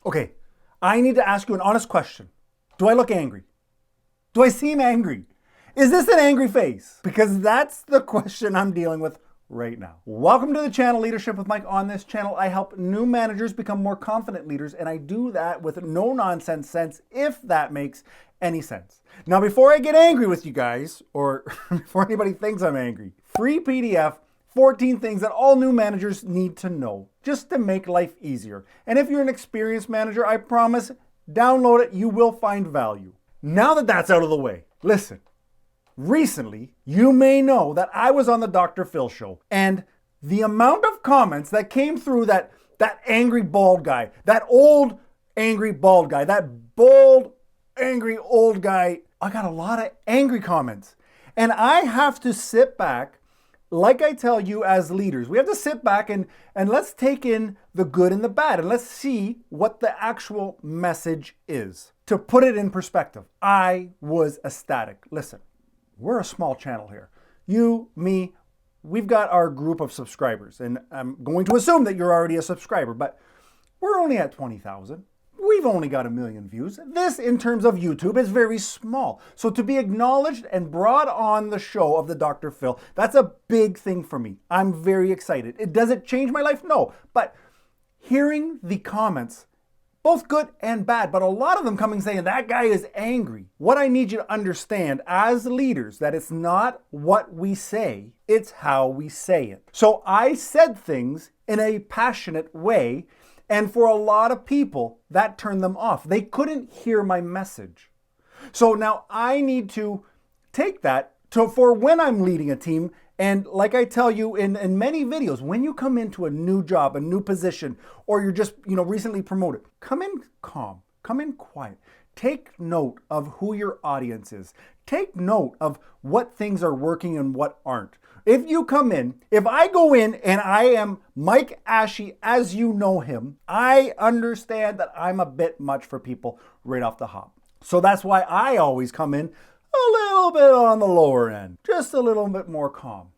Okay, I need to ask you an honest question. Do I look angry? Do I seem angry? Is this an angry face? Because that's the question I'm dealing with right now. Welcome to the channel, Leadership with Mike. On this channel, I help new managers become more confident leaders, and I do that with no nonsense sense, if that makes any sense. Now, before I get angry with you guys, or before anybody thinks I'm angry, free PDF, 14 things that all new managers need to know just to make life easier. And if you're an experienced manager, I promise, download it, you will find value. Now that that's out of the way, listen. Recently, you may know that I was on the Dr. Phil show, and the amount of comments that came through that angry bald guy, that old angry bald guy, that bold angry old guy, I got a lot of angry comments. And I have to sit back, like I tell you as leaders, we have to sit back and let's take in the good and the bad, and let's see what the actual message is. To put it in perspective, I was ecstatic. Listen. We're a small channel here. You, me, we've got our group of subscribers, and I'm going to assume that you're already a subscriber, but we're only at 20,000. We've only got 1 million views. This, in terms of YouTube, is very small. So to be acknowledged and brought on the show of the Dr. Phil, that's a big thing for me. I'm very excited. Does it change my life? No. But hearing the comments, both good and bad, but a lot of them coming saying that guy is angry. What I need you to understand as leaders, that it's not what we say, it's how we say it. So I said things in a passionate way, and for a lot of people, that turned them off. They couldn't hear my message. So now I need to take that for when I'm leading a team. And like I tell you in many videos, when you come into a new job, a new position, or you're just, recently promoted, come in calm, come in quiet. Take note of who your audience is. Take note of what things are working and what aren't. If you come in, if I go in and I am Mike Ashy as you know him, I understand that I'm a bit much for people right off the hop. So that's why I always come in a little bit on the lower end, just a little bit more calm.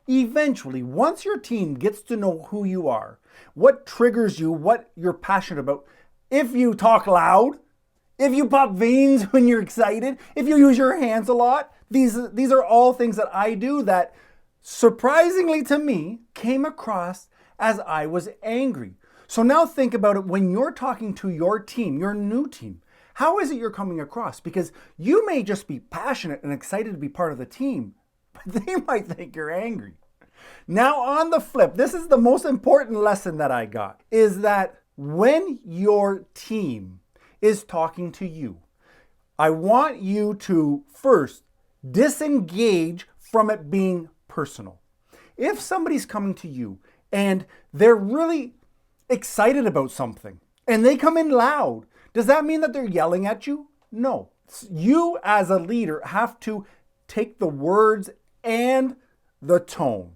Eventually, once your team gets to know who you are, what triggers you, what you're passionate about, if you talk loud, if you pop veins when you're excited, if you use your hands a lot, these are all things that I do that surprisingly to me came across as I was angry. So now think about it when you're talking to your team, your new team. How is it you're coming across? Because you may just be passionate and excited to be part of the team, but they might think you're angry. Now on the flip, this is the most important lesson that I got, is that when your team is talking to you, I want you to first disengage from it being personal. If somebody's coming to you and they're really excited about something and they come in loud, does that mean that they're yelling at you? No. You as a leader have to take the words and the tone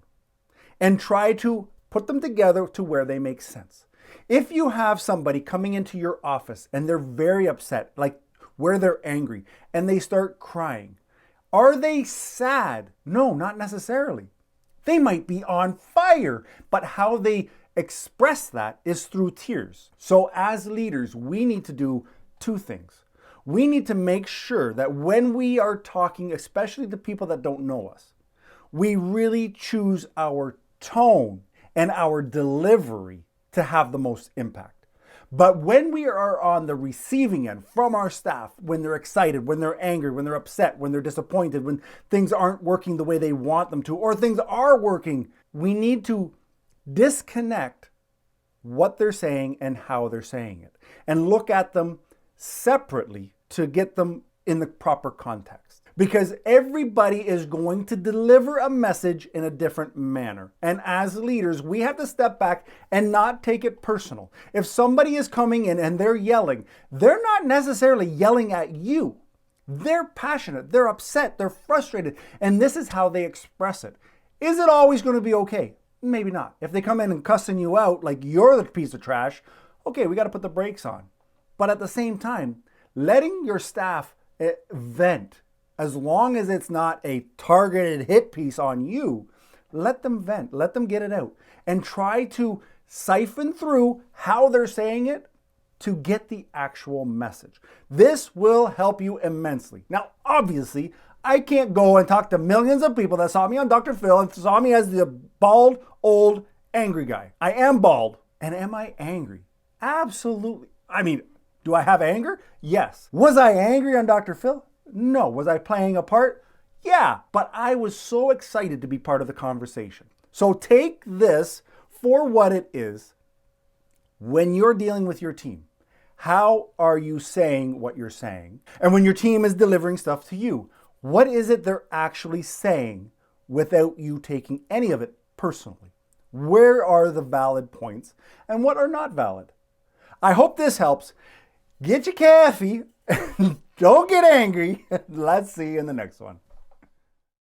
and try to put them together to where they make sense. If you have somebody coming into your office and they're very upset, like where they're angry, and they start crying, are they sad? No, not necessarily. They might be on fire, but how they express that is through tears. So as leaders, we need to do two things. We need to make sure that when we are talking, especially to people that don't know us, we really choose our tone and our delivery to have the most impact. But when we are on the receiving end from our staff, when they're excited, when they're angry, when they're upset, when they're disappointed, when things aren't working the way they want them to, or things are working, we need to disconnect what they're saying and how they're saying it, and look at them separately to get them in the proper context. Because everybody is going to deliver a message in a different manner. And as leaders, we have to step back and not take it personal. If somebody is coming in and they're yelling, they're not necessarily yelling at you. They're passionate, they're upset, they're frustrated, and this is how they express it. Is it always going to be okay? Maybe not. If they come in and cussing you out like you're the piece of trash, okay, we got to put the brakes on. But at the same time, letting your staff vent, as long as it's not a targeted hit piece on you, let them vent, let them get it out, and try to siphon through how they're saying it to get the actual message. This will help you immensely. Now, obviously, I can't go and talk to millions of people that saw me on Dr. Phil and saw me as the bald, old, angry guy. I am bald. And am I angry? Absolutely. I mean, do I have anger? Yes. Was I angry on Dr. Phil? No. Was I playing a part? Yeah. But I was so excited to be part of the conversation. So take this for what it is. When you're dealing with your team, how are you saying what you're saying? And when your team is delivering stuff to you, what is it they're actually saying without you taking any of it personally? Where are the valid points and what are not valid? I hope this helps. Get your coffee. Don't get angry. Let's see you in the next one.